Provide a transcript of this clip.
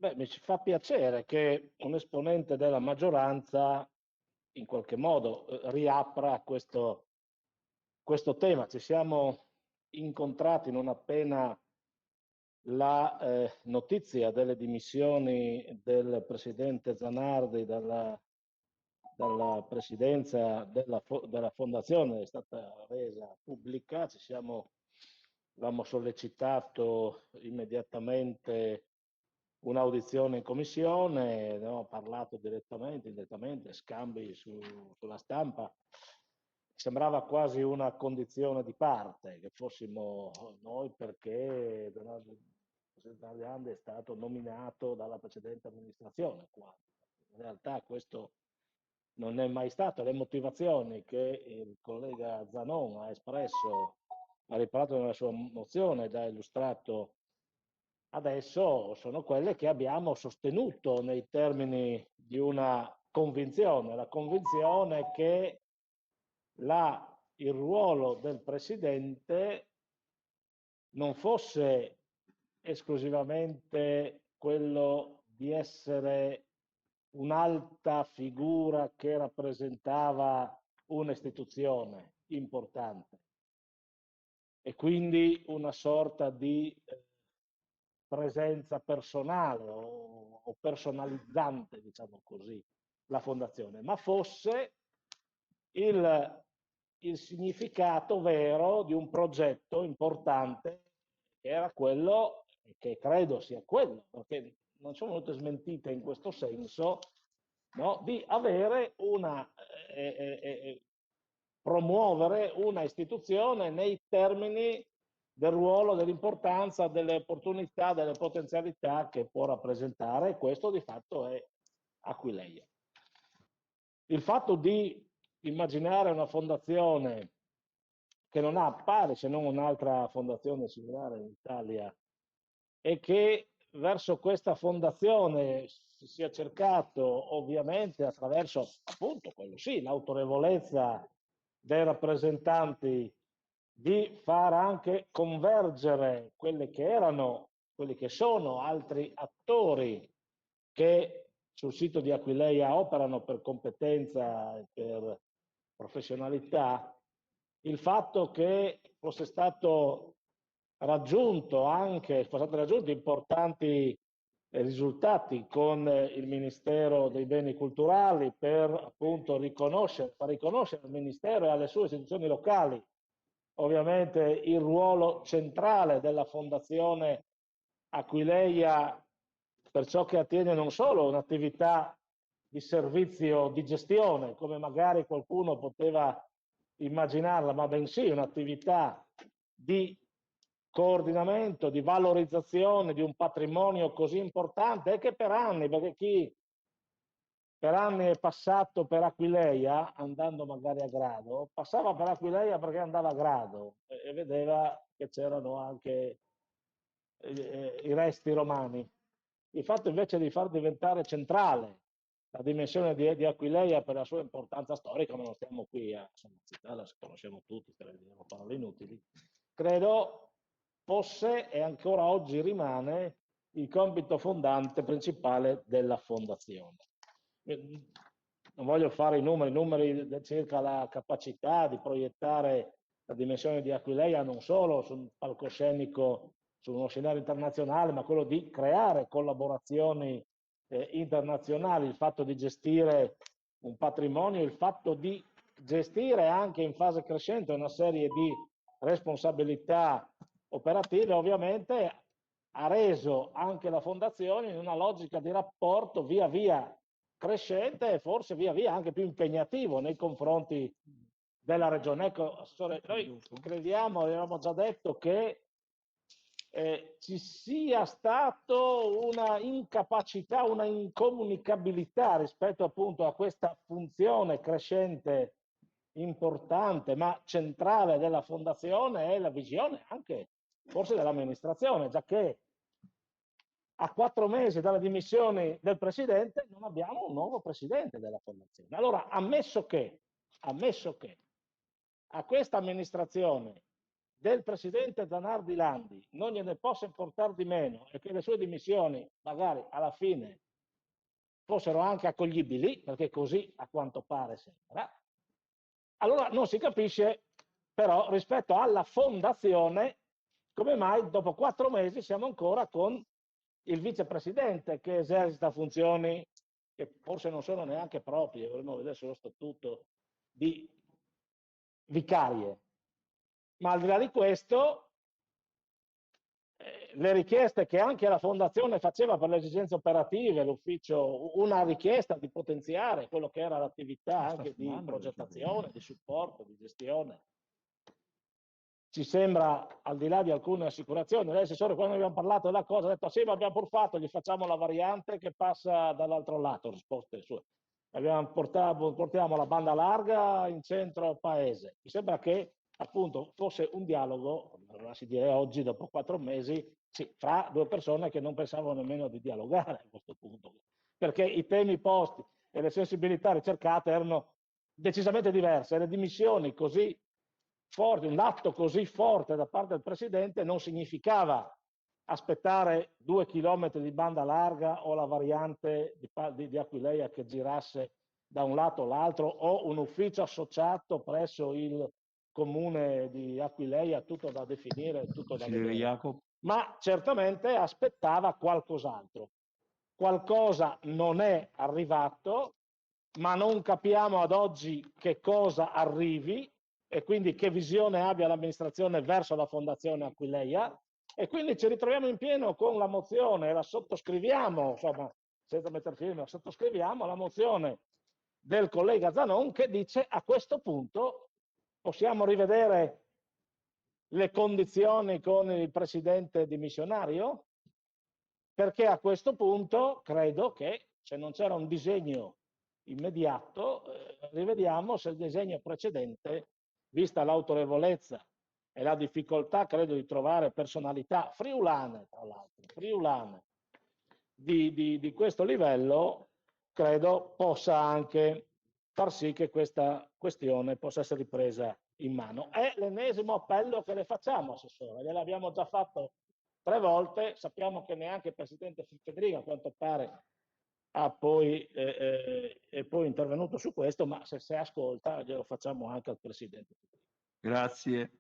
Beh, mi ci fa piacere che un esponente della maggioranza in qualche modo riapra questo tema. Ci siamo incontrati non appena la notizia delle dimissioni del presidente Zanardi dalla presidenza della fondazione è stata resa pubblica. Avevamo sollecitato immediatamente un'audizione in commissione, ne abbiamo parlato direttamente, indirettamente, scambi sulla stampa. Sembrava quasi una condizione di parte che fossimo noi perché Donaldo Tajani è stato nominato dalla precedente amministrazione qua. In realtà questo non è mai stato. Le motivazioni che il collega Zanon ha espresso, ha riparato nella sua mozione ed ha illustrato adesso, sono quelle che abbiamo sostenuto nei termini di una convinzione, la convinzione che il ruolo del presidente non fosse esclusivamente quello di essere un'alta figura che rappresentava un'istituzione importante e quindi una sorta di presenza personale o personalizzante, diciamo così, la fondazione, ma fosse il, il significato vero di un progetto importante che era quello, che credo sia quello, perché non sono venute smentite in questo senso, no? Di avere promuovere una istituzione nei termini del ruolo, dell'importanza, delle opportunità, delle potenzialità che può rappresentare, e questo di fatto è Aquileia. Il fatto di immaginare una fondazione che non ha pari se non un'altra fondazione similare in Italia e che verso questa fondazione si sia cercato ovviamente attraverso appunto quello sì, l'autorevolezza dei rappresentanti di far anche convergere quelle che erano, quelli che sono altri attori che sul sito di Aquileia operano per competenza e per professionalità, il fatto che fosse stato fossero stati raggiunti importanti risultati con il Ministero dei Beni Culturali per appunto far riconoscere al Ministero e alle sue istituzioni locali ovviamente il ruolo centrale della Fondazione Aquileia per ciò che attiene non solo un'attività di servizio di gestione, come magari qualcuno poteva immaginarla, ma bensì un'attività di coordinamento, di valorizzazione di un patrimonio così importante e che per anni, perché chi per anni è passato per Aquileia, andando magari a Grado, passava per Aquileia perché andava a Grado e vedeva che c'erano anche i resti romani. Il fatto invece di far diventare centrale la dimensione di Aquileia per la sua importanza storica, ma non stiamo qui a citarla, la conosciamo tutti, diciamo parole inutili, credo fosse e ancora oggi rimane il compito fondante principale della fondazione. Non voglio fare i numeri circa la capacità di proiettare la dimensione di Aquileia non solo su un palcoscenico, su uno scenario internazionale, ma quello di creare collaborazioni internazionali, il fatto di gestire un patrimonio, il fatto di gestire anche in fase crescente una serie di responsabilità operative, ovviamente ha reso anche la fondazione in una logica di rapporto via via crescente e forse via via anche più impegnativo nei confronti della regione. Ecco, noi crediamo, avevamo già detto che ci sia stato una incapacità, una incomunicabilità rispetto appunto a questa funzione crescente, importante, ma centrale della fondazione e la visione anche forse dell'amministrazione, già che a 4 mesi dalle dimissioni del presidente non abbiamo un nuovo presidente della fondazione. Allora, ammesso che a questa amministrazione del presidente Zanardi Landi non gliene possa importare di meno e che le sue dimissioni magari alla fine fossero anche accoglibili, perché così a quanto pare sembra, allora non si capisce però rispetto alla fondazione come mai dopo 4 mesi siamo ancora con il vicepresidente che esercita funzioni che forse non sono neanche proprie, dovremmo vedere sullo statuto, di vicarie. Ma al di là di questo, le richieste che anche la Fondazione faceva per le esigenze operative, l'ufficio, una richiesta di potenziare quello che era l'attività anche di progettazione, di supporto, di gestione, ci sembra, al di là di alcune assicurazioni, l'assessore quando abbiamo parlato della cosa ha detto sì, ma abbiamo pur fatto, gli facciamo la variante che passa dall'altro lato, risposte sue. Portiamo la banda larga in centro paese. Mi sembra che appunto fosse un dialogo, si direi oggi dopo 4 mesi, sì, fra due persone che non pensavano nemmeno di dialogare a questo punto, perché i temi posti e le sensibilità ricercate erano decisamente diverse, le dimissioni così forti, un atto così forte da parte del Presidente non significava aspettare 2 chilometri di banda larga o la variante di Aquileia che girasse da un lato all'altro o un ufficio associato presso il comune di Aquileia, tutto da definire, tutto da vedere. Ma certamente aspettava qualcos'altro. Qualcosa non è arrivato, ma non capiamo ad oggi che cosa arrivi e quindi che visione abbia l'amministrazione verso la Fondazione Aquileia, e quindi ci ritroviamo in pieno con la mozione, la sottoscriviamo, insomma, senza mettere firma, sottoscriviamo la mozione del collega Zanon che dice a questo punto possiamo rivedere le condizioni con il presidente dimissionario, perché a questo punto credo che se non c'era un disegno immediato, rivediamo se il disegno precedente, vista l'autorevolezza e la difficoltà, credo, di trovare personalità friulane, tra l'altro, friulane, di questo livello, credo possa anche far sì che questa questione possa essere ripresa in mano. È l'ennesimo appello che le facciamo, Assessore, gliel'abbiamo già fatto 3 volte, sappiamo che neanche il Presidente Federico, a quanto pare, è poi intervenuto su questo, ma se ascolta glielo facciamo anche al Presidente. Grazie.